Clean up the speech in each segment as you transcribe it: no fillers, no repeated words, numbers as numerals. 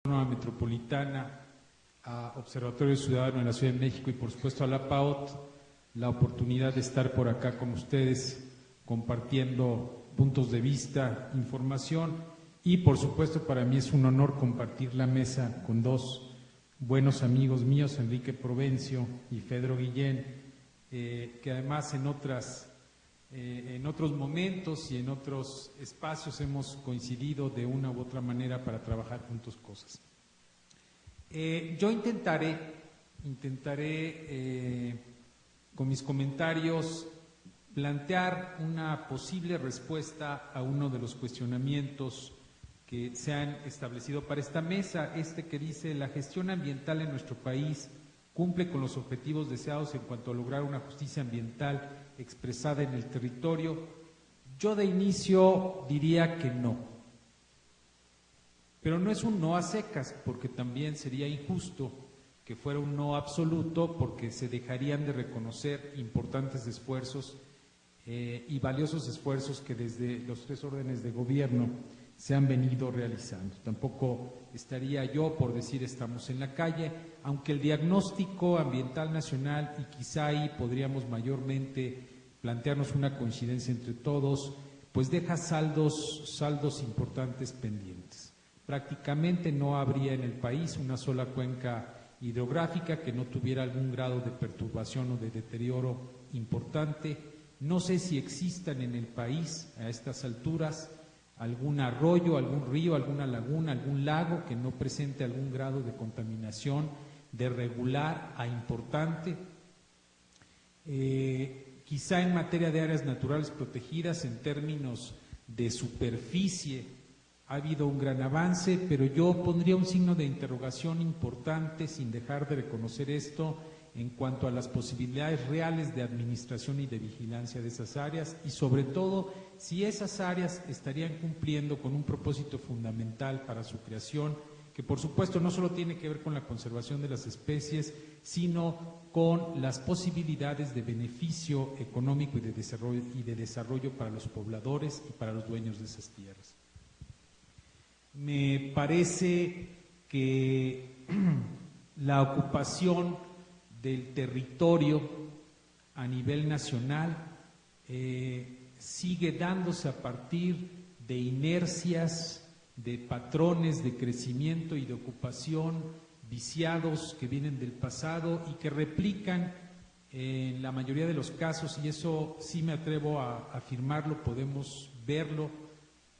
Metropolitana, a Observatorio Ciudadano en la Ciudad de México y por supuesto a la PAOT, la oportunidad de estar por acá con ustedes compartiendo puntos de vista, información y por supuesto para mí es un honor compartir la mesa con dos buenos amigos míos, Enrique Provencio y Fedro Guillén, que además en otros momentos y en otros espacios hemos coincidido de una u otra manera para trabajar juntos cosas. Yo intentaré con mis comentarios plantear una posible respuesta a uno de los cuestionamientos que se han establecido para esta mesa, que dice: la gestión ambiental en nuestro país cumple con los objetivos deseados en cuanto a lograr una justicia ambiental expresada en el territorio. Yo de inicio diría que no, pero no es un no a secas, porque también sería injusto que fuera un no absoluto, porque se dejarían de reconocer importantes esfuerzos y valiosos esfuerzos que desde los tres órdenes de gobierno se han venido realizando. Tampoco estaría yo por decir estamos en la calle, aunque el diagnóstico ambiental nacional, y quizá ahí podríamos mayormente plantearnos una coincidencia entre todos, pues deja saldos importantes pendientes. Prácticamente no habría en el país una sola cuenca hidrográfica que no tuviera algún grado de perturbación o de deterioro importante. No sé si existan en el país a estas alturas algún arroyo, algún río, alguna laguna, algún lago que no presente algún grado de contaminación de regular a importante. Quizá en materia de áreas naturales protegidas, en términos de superficie, ha habido un gran avance, pero yo pondría un signo de interrogación importante, sin dejar de reconocer esto, en cuanto a las posibilidades reales de administración y de vigilancia de esas áreas, y sobre todo si esas áreas estarían cumpliendo con un propósito fundamental para su creación, que por supuesto no solo tiene que ver con la conservación de las especies, sino con las posibilidades de beneficio económico y de desarrollo para los pobladores y para los dueños de esas tierras. Me parece que la ocupación del territorio a nivel nacional sigue dándose a partir de inercias, de patrones de crecimiento y de ocupación viciados que vienen del pasado y que replican en la mayoría de los casos, y eso sí me atrevo a afirmarlo, podemos verlo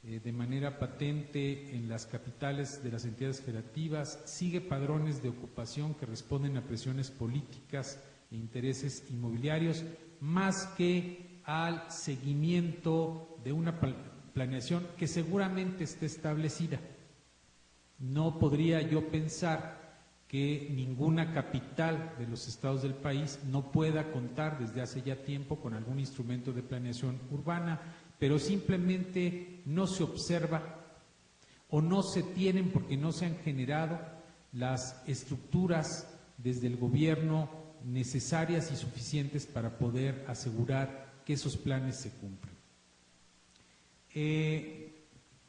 de manera patente en las capitales de las entidades federativas, sigue padrones de ocupación que responden a presiones políticas e intereses inmobiliarios, más que al seguimiento de una planeación que seguramente esté establecida. No podría yo pensar que ninguna capital de los estados del país no pueda contar desde hace ya tiempo con algún instrumento de planeación urbana, pero simplemente no se observa o no se tienen porque no se han generado las estructuras desde el gobierno necesarias y suficientes para poder asegurar que esos planes se cumplan.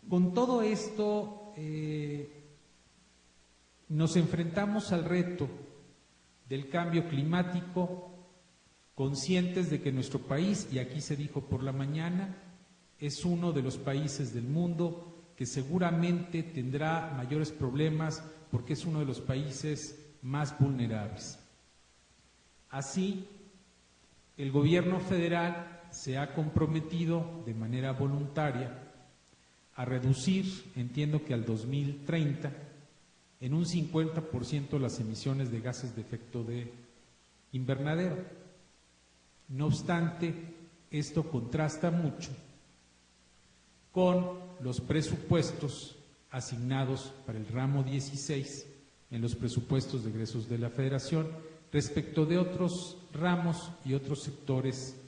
Con todo esto, nos enfrentamos al reto del cambio climático, conscientes de que nuestro país, y aquí se dijo por la mañana, es uno de los países del mundo que seguramente tendrá mayores problemas porque es uno de los países más vulnerables. Así, el gobierno federal se ha comprometido de manera voluntaria a reducir, entiendo que al 2030, en un 50% las emisiones de gases de efecto de invernadero. No obstante, esto contrasta mucho con los presupuestos asignados para el ramo 16 en los presupuestos de egresos de la Federación respecto de otros ramos y otros sectores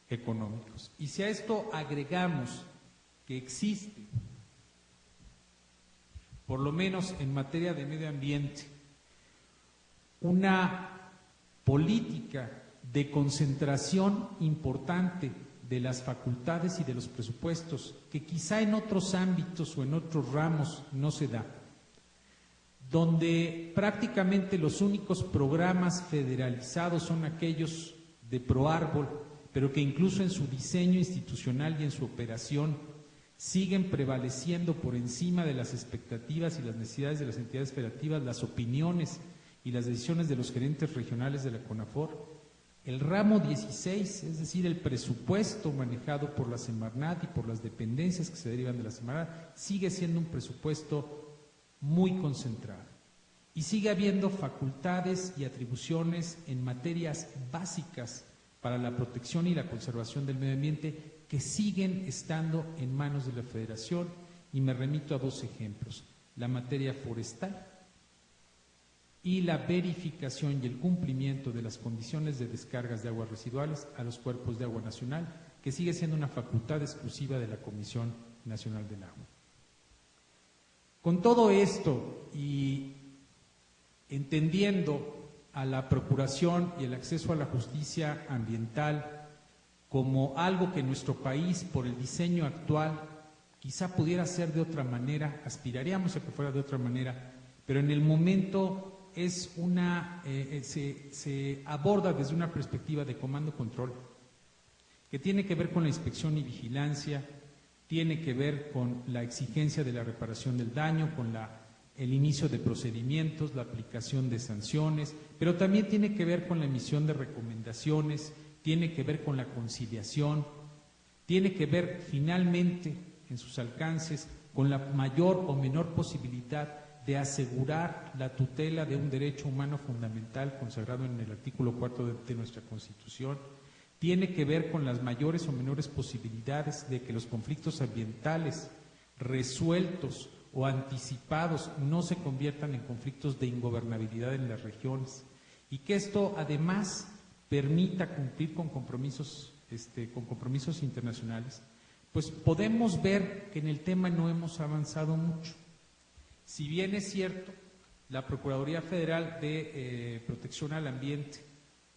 económicos. Y si a esto agregamos que existe, por lo menos en materia de medio ambiente, una política de concentración importante de las facultades y de los presupuestos, que quizá en otros ámbitos o en otros ramos no se da, donde prácticamente los únicos programas federalizados son aquellos de Proárbol, pero que incluso en su diseño institucional y en su operación siguen prevaleciendo por encima de las expectativas y las necesidades de las entidades federativas, las opiniones y las decisiones de los gerentes regionales de la CONAFOR. El ramo 16, es decir, el presupuesto manejado por la Semarnat y por las dependencias que se derivan de la Semarnat, sigue siendo un presupuesto muy concentrado. Y sigue habiendo facultades y atribuciones en materias básicas para la protección y la conservación del medio ambiente que siguen estando en manos de la Federación, y me remito a dos ejemplos: la materia forestal y la verificación y el cumplimiento de las condiciones de descargas de aguas residuales a los cuerpos de agua nacional, que sigue siendo una facultad exclusiva de la Comisión Nacional del Agua. Con todo esto y entendiendo a la procuración y el acceso a la justicia ambiental como algo que nuestro país, por el diseño actual, quizá pudiera ser de otra manera, aspiraríamos a que fuera de otra manera, pero en el momento es se aborda desde una perspectiva de comando-control, que tiene que ver con la inspección y vigilancia, tiene que ver con la exigencia de la reparación del daño, con el inicio de procedimientos, la aplicación de sanciones, pero también tiene que ver con la emisión de recomendaciones, tiene que ver con la conciliación, tiene que ver finalmente en sus alcances con la mayor o menor posibilidad de asegurar la tutela de un derecho humano fundamental consagrado en el artículo 4 de nuestra Constitución, tiene que ver con las mayores o menores posibilidades de que los conflictos ambientales resueltos o anticipados no se conviertan en conflictos de ingobernabilidad en las regiones, y que esto además permita cumplir con compromisos internacionales. Pues podemos ver que en el tema no hemos avanzado mucho. Si bien es cierto, la Procuraduría Federal de Protección al Ambiente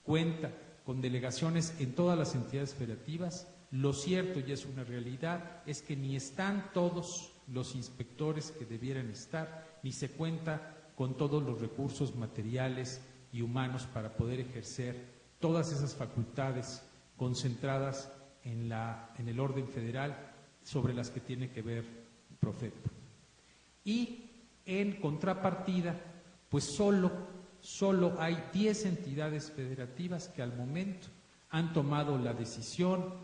cuenta con delegaciones en todas las entidades federativas, lo cierto, y es una realidad, es que ni están todos los inspectores que debieran estar, ni se cuenta con todos los recursos materiales y humanos para poder ejercer todas esas facultades concentradas en el orden federal sobre las que tiene que ver Profepa. Y en contrapartida, pues solo hay 10 entidades federativas que al momento han tomado la decisión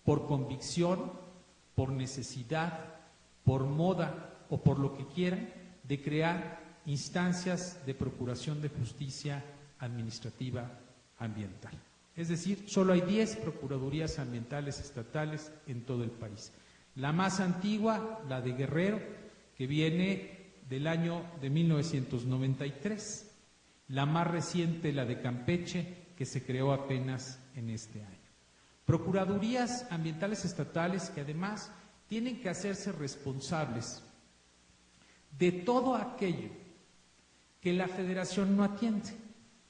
por convicción, por necesidad, por moda o por lo que quieran, de crear instancias de procuración de justicia administrativa ambiental. Es decir, solo hay 10 procuradurías ambientales estatales en todo el país. La más antigua, la de Guerrero, que viene del año de 1993. La más reciente, la de Campeche, que se creó apenas en este año. Procuradurías ambientales estatales que además tienen que hacerse responsables de todo aquello que la Federación no atiende.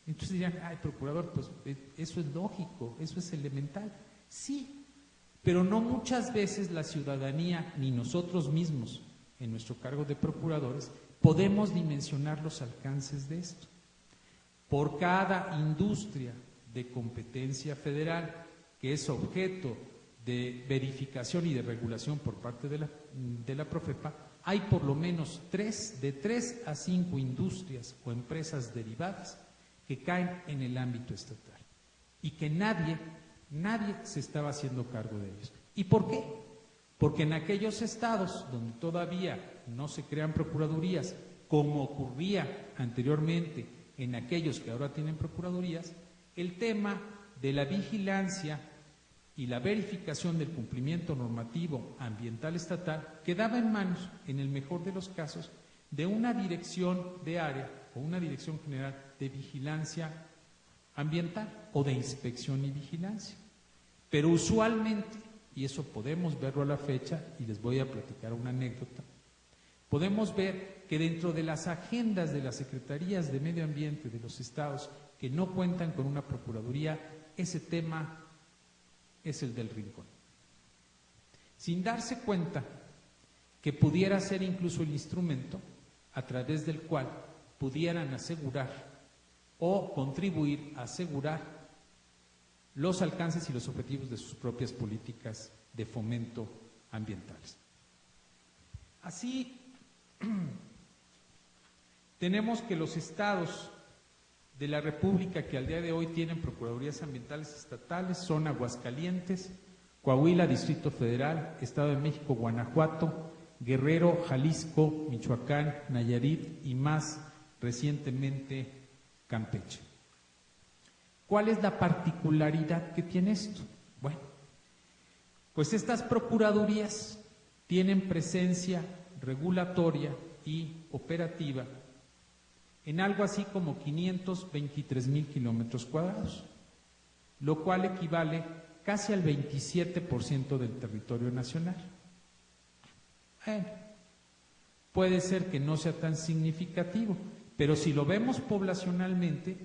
Entonces dirían, ay, procurador, pues eso es lógico, eso es elemental. Sí, pero no muchas veces la ciudadanía, ni nosotros mismos, en nuestro cargo de procuradores, podemos dimensionar los alcances de esto. Por cada industria de competencia federal que es objeto de verificación y de regulación por parte de la Profepa, hay por lo menos de 3 a 5 industrias o empresas derivadas que caen en el ámbito estatal y que nadie se estaba haciendo cargo de ellos. ¿Y por qué? Porque en aquellos estados donde todavía no se crean procuradurías, como ocurría anteriormente en aquellos que ahora tienen procuradurías, el tema de la vigilancia y la verificación del cumplimiento normativo ambiental estatal quedaba en manos, en el mejor de los casos, de una dirección de área o una dirección general de vigilancia ambiental o de inspección y vigilancia. Pero usualmente, y eso podemos verlo a la fecha, y les voy a platicar una anécdota, podemos ver que dentro de las agendas de las secretarías de medio ambiente de los estados que no cuentan con una procuraduría, ese tema es el del rincón. sin darse cuenta que pudiera ser incluso el instrumento a través del cual pudieran asegurar o contribuir a asegurar los alcances y los objetivos de sus propias políticas de fomento ambientales. Así, tenemos que los estados de la República que al día de hoy tienen procuradurías ambientales estatales son Aguascalientes, Coahuila, Distrito Federal, Estado de México, Guanajuato, Guerrero, Jalisco, Michoacán, Nayarit y más recientemente Campeche. ¿Cuál es la particularidad que tiene esto? Bueno, pues estas procuradurías tienen presencia regulatoria y operativa en algo así como 523,000 kilómetros cuadrados, lo cual equivale casi al 27% del territorio nacional. Puede ser que no sea tan significativo, pero si lo vemos poblacionalmente,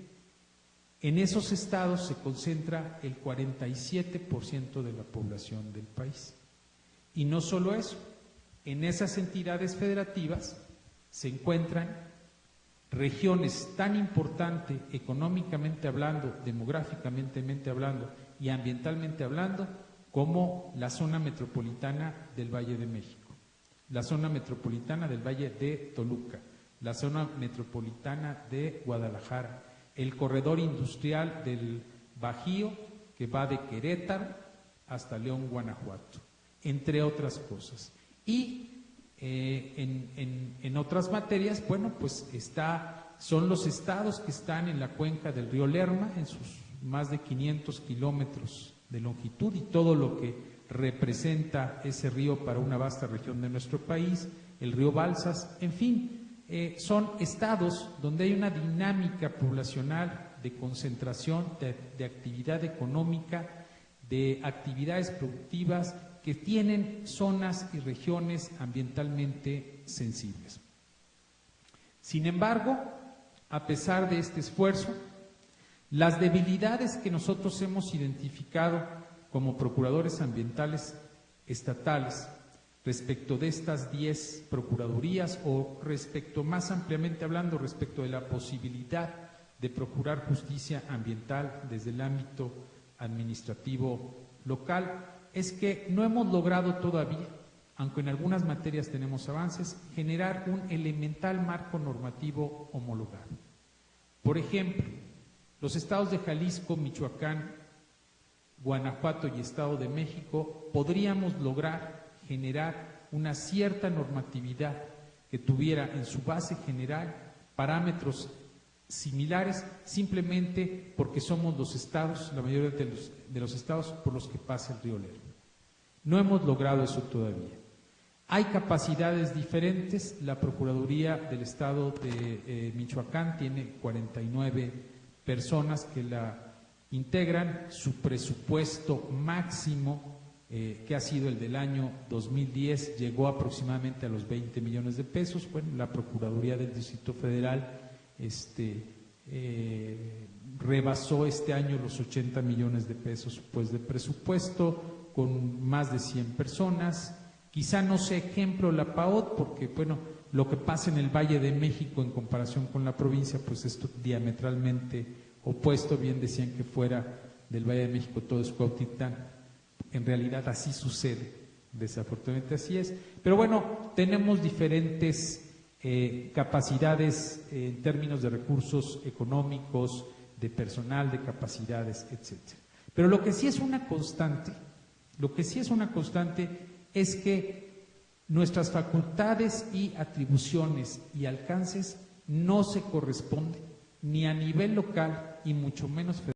en esos estados se concentra el 47% de la población del país. Y no solo eso, en esas entidades federativas se encuentran regiones tan importantes económicamente hablando, demográficamente hablando y ambientalmente hablando como la zona metropolitana del Valle de México, la zona metropolitana del Valle de Toluca, la zona metropolitana de Guadalajara, el corredor industrial del Bajío que va de Querétaro hasta León, Guanajuato, entre otras cosas. Y en otras materias, bueno, pues son los estados que están en la cuenca del río Lerma, en sus más de 500 kilómetros de longitud y todo lo que representa ese río para una vasta región de nuestro país, el río Balsas, en fin, son estados donde hay una dinámica poblacional de concentración, de actividad económica, de actividades productivas que tienen zonas y regiones ambientalmente sensibles. Sin embargo, a pesar de este esfuerzo, las debilidades que nosotros hemos identificado como procuradores ambientales estatales respecto de estas 10 procuradurías o respecto, más ampliamente hablando, respecto de la posibilidad de procurar justicia ambiental desde el ámbito administrativo local, es que no hemos logrado todavía, aunque en algunas materias tenemos avances, generar un elemental marco normativo homologado. Por ejemplo, los estados de Jalisco, Michoacán, Guanajuato y Estado de México podríamos lograr generar una cierta normatividad que tuviera en su base general parámetros similares simplemente porque somos los estados, la mayoría de los estados por los que pasa el río Lerma. No hemos logrado eso todavía. Hay capacidades diferentes. La Procuraduría del Estado de Michoacán tiene 49 personas que la integran. Su presupuesto máximo, que ha sido el del año 2010, llegó aproximadamente a los 20 millones de pesos. Bueno, la Procuraduría del Distrito Federal rebasó este año los 80 millones de pesos pues, de presupuesto, con más de 100 personas. Quizá no sea ejemplo la PAOT, porque bueno, lo que pasa en el Valle de México en comparación con la provincia, pues es diametralmente opuesto. Bien decían que fuera del Valle de México todo es Cuautitlán. En realidad así sucede, desafortunadamente así es. Pero bueno, tenemos diferentes capacidades en términos de recursos económicos, de personal, de capacidades, etcétera. Pero lo que sí es una constante, es que nuestras facultades y atribuciones y alcances no se corresponden ni a nivel local y mucho menos federal